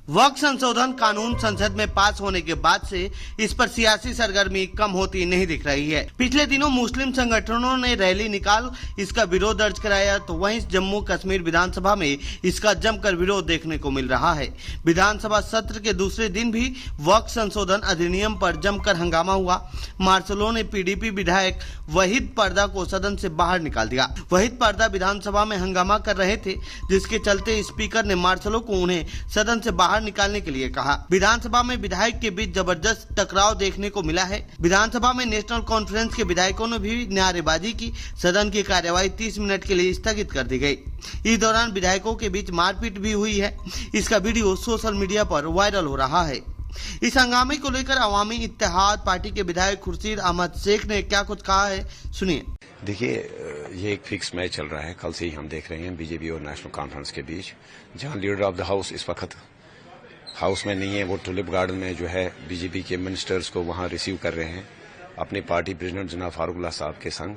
वक्फ संशोधन कानून संसद में पास होने के बाद से इस पर सियासी सरगर्मी कम होती नहीं दिख रही है। पिछले दिनों मुस्लिम संगठनों ने रैली निकाल इसका विरोध दर्ज कराया, तो वहीं जम्मू कश्मीर विधानसभा में इसका जमकर विरोध देखने को मिल रहा है। विधानसभा सत्र के दूसरे दिन भी वक्फ संशोधन अधिनियम पर जमकर हंगामा हुआ। मार्शलों ने पीडीपी विधायक वहीद पर्दा को सदन से बाहर निकाल दिया। वहीद पर्दा विधानसभा में हंगामा कर रहे थे, जिसके चलते स्पीकर ने मार्शलों को उन्हें सदन से बाहर निकालने के लिए कहा। विधानसभा में विधायक के बीच जबरदस्त टकराव देखने को मिला है। विधानसभा में नेशनल कॉन्फ्रेंस के विधायकों ने भी नारेबाजी की। सदन की कार्यवाही 30 मिनट के लिए स्थगित कर दी गई। इस दौरान विधायकों के बीच मारपीट भी हुई है। इसका वीडियो सोशल मीडिया पर वायरल हो रहा है। इस हंगामे को लेकर अवामी इत्तेहाद पार्टी के विधायक खुर्शीद अहमद शेख ने क्या कुछ कहा है, सुनिए। देखिए, ये एक फिक्स मैच चल रहा है। कल से ही हम देख रहे हैं बीजेपी और नेशनल कॉन्फ्रेंस के बीच, जहां लीडर ऑफ द हाउस इस वक्त हाउस में नहीं है। वो टुलिप गार्डन में जो है बीजेपी के मिनिस्टर्स को वहां रिसीव कर रहे हैं अपने पार्टी प्रेसिडेंट जनाब फारूकुल्लाह साहब के संग।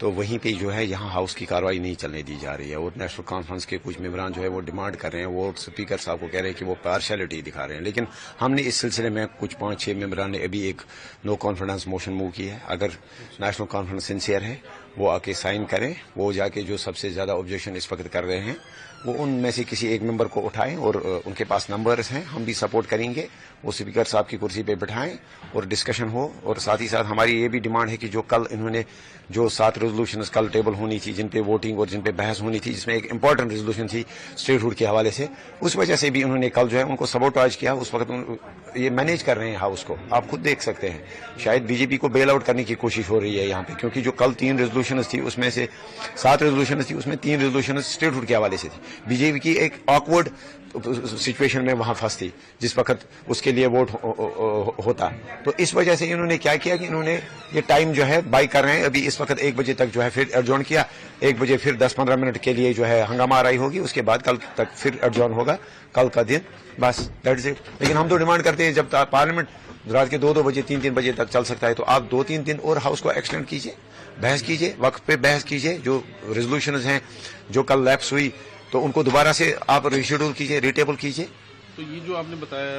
तो वहीं पे जो है यहाँ हाउस की कार्रवाई नहीं चलने दी जा रही है। और नेशनल कॉन्फ्रेंस के कुछ मेंबरान जो है वो डिमांड कर रहे हैं, वो स्पीकर साहब को कह रहे हैं कि वो पार्शियलिटी दिखा रहे हैं। लेकिन हमने इस सिलसिले में कुछ 5-6 मेंबरान ने अभी एक नो कॉन्फिडेंस मोशन मूव की है। अगर नेशनल कॉन्फ्रेंस सिंसियर है वो आके साइन करें, वो जाके जो सबसे ज्यादा ऑब्जेक्शन इस वक्त कर रहे हैं वो उनमें से किसी एक मेंबर को उठाएं, और उनके पास नंबर्स हैं, हम भी सपोर्ट करेंगे। वो स्पीकर साहब की कुर्सी पे बिठाएं और डिस्कशन हो। और साथ ही साथ हमारी ये भी डिमांड है कि जो कल इन्होंने जो 7 रेजोल्यूशंस कल टेबल होनी थी, जिन पे वोटिंग और जिन पे बहस होनी थी, जिसमें एक इंपॉर्टेंट रेजोल्यूशन थी स्टेटहुड के हवाले से, उस वजह से भी उन्होंने कल जो है उनको सबोटाज किया। उस वक्त ये मैनेज कर रहे हैं हाउस को, आप खुद देख सकते हैं। शायद बीजेपी को बेल आउट करने की कोशिश हो रही है यहाँ पे, क्योंकि जो कल 3 रेजोल्यूशन थी उसमें से 7 रेजोल्यूशन थी, उसमें 3 रेजोल्यूशन स्टेटहुड के हवाले से थी। बीजेपी की एक ऑकवर्ड सिचुएशन में वहां फंसती जिस वक्त उसके लिए वोट होता। तो इस वजह से इन्होंने क्या किया कि इन्होंने ये टाइम जो है बाई कर रहे हैं। अभी इस वक्त 1 बजे तक जो है फिर एडजॉर्न किया। 1 बजे फिर 10-15 मिनट के लिए जो है हंगामा आराई होगी, उसके बाद कल तक फिर एडजॉर्न होगा, कल का दिन, बस दैट्स इट। लेकिन हम तो डिमांड करते हैं जब पार्लियामेंट रात के 2-2 बजे 3-3 बजे तक चल सकता है, तो आप 2-3 दिन और हाउस को एक्सटेंड कीजिए, बहस कीजिए, वक्त पे बहस कीजिए। जो रेजोल्यूशन हैं जो कल लैप्स हुई तो उनको दोबारा से आप रिशेड्यूल कीजिए, रिटेबल कीजिए। तो ये जो आपने बताया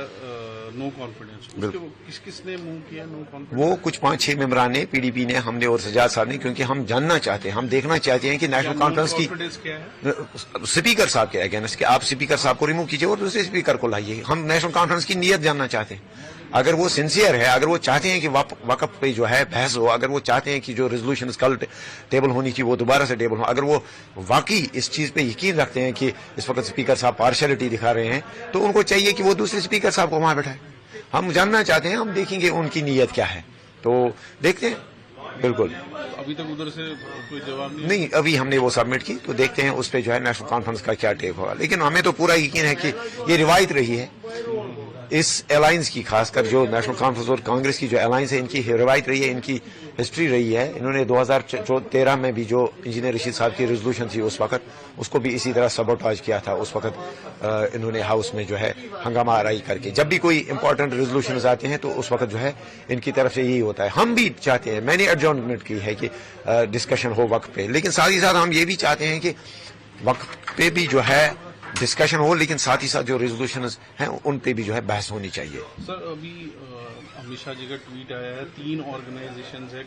नो कॉन्फिडेंस, किस ने मूव किया नो कॉन्फिडेंस? वो कुछ 5-6 मेंबरान ने, पीडीपी ने, हमने और सजाद साहब ने, क्योंकि हम जानना चाहते हैं, हम देखना चाहते हैं कि नेशनल कॉन्फ्रेंस की क्या है स्पीकर साहब के अगेंस्ट कि आप स्पीकर साहब को रिमूव कीजिए और दूसरे स्पीकर को लाइए। हम नेशनल कॉन्फ्रेंस की नीयत जानना चाहते हैं। अगर वो सिंसियर है, अगर वो चाहते हैं कि वक्फ पे जो है बहस हो, अगर वो चाहते हैं कि जो रेजोल्यूशन कल टेबल होनी थी वो दोबारा से टेबल हो, अगर वो वाकई इस चीज पे यकीन रखते हैं कि इस वक्त स्पीकर साहब पार्शियलिटी दिखा रहे हैं, तो उनको चाहिए कि वो दूसरे स्पीकर साहब को वहां बैठाए। हम जानना चाहते हैं, हम देखेंगे उनकी नीयत क्या है, तो देखते हैं। बिल्कुल, अभी तक उधर से कोई जवाब नहीं, अभी हमने वो सबमिट की, तो देखते हैं उस पे जो है नेशनल कॉन्फ्रेंस का क्या टेक होगा। लेकिन हमें तो पूरा यकीन है कि ये रिवायत रही है इस अलायंस की, खासकर जो नेशनल कॉन्फ्रेंस और कांग्रेस की जो अलायंस है, इनकी रिवायत रही है, इनकी हिस्ट्री रही है। इन्होंने 2013 में भी जो इंजीनियर रशीद साहब की रेजोल्यूशन थी उस वक्त, उसको भी इसी तरह सबोटाज किया था। उस वक्त इन्होंने हाउस में जो है हंगामा आराई करके, जब भी कोई इंपॉर्टेंट रेजोल्यूशन आते हैं तो उस वक्त जो है इनकी तरफ से यही होता है। हम भी चाहते हैं, मैंने एडजॉर्नमेंट की है कि डिस्कशन हो वक्त पे, लेकिन साथ ही साथ हम ये भी चाहते हैं कि वक्त पे भी जो है डिस्कशन हो, लेकिन साथ ही साथ जो रेजोल्यूशन हैं उन पे भी जो है बहस होनी चाहिए। सर, अभी अमित शाह जी का ट्वीट आया है, 3 ऑर्गेनाइजेशंस है,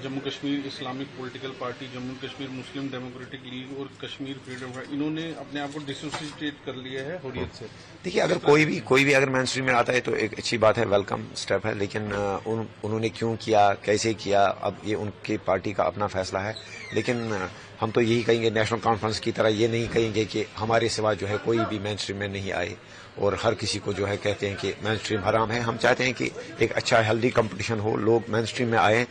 Jammu Kashmir Islamic political party, Jammu Kashmir Muslim Democratic League और कश्मीर फ्रीडम फ्रंट, इन्होंने अपने आप को डिसोसिएट कर लिया है हुर्रियत से। देखिए, अगर कोई भी अगर मेन स्ट्रीम में आता है तो एक अच्छी बात है, वेलकम स्टेप है। लेकिन उन्होंने क्यों किया, कैसे किया, अब ये उनकी पार्टी का अपना फैसला है। लेकिन हम तो यही कहेंगे, नेशनल कॉन्फ्रेंस की तरह ये नहीं कहेंगे कि हमारे सिवा जो है कोई भी मेन स्ट्रीम में नहीं आए और हर किसी को जो है कहते हैं कि मेन स्ट्रीम हराम है। हम चाहते हैं कि एक अच्छा हेल्दी कंपटीशन हो, लोग मेन स्ट्रीम में आए,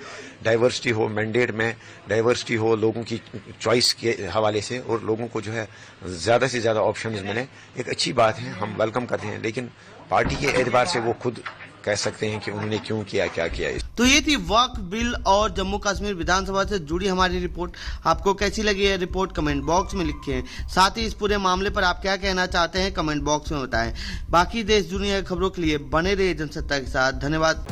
डाइवर्सिटी हो, मैंडेट में डाइवर्सिटी हो, लोगों की चॉइस के हवाले से, और लोगों को जो है ज्यादा से ज्यादा ऑप्शंस मिले, एक अच्छी बात है, हम वेलकम करते हैं। लेकिन पार्टी के एतबार से वो खुद कह सकते हैं कि उन्होंने क्यों किया, क्या किया। तो ये थी वक्फ बिल और जम्मू कश्मीर विधानसभा से जुड़ी हमारी रिपोर्ट। आपको कैसी लगी है रिपोर्ट, कमेंट बॉक्स में लिखें। साथ ही इस पूरे मामले पर आप क्या कहना चाहते हैं, कमेंट बॉक्स में बताएं। बाकी देश दुनिया की खबरों के लिए बने रहिए जनसत्ता के साथ। धन्यवाद।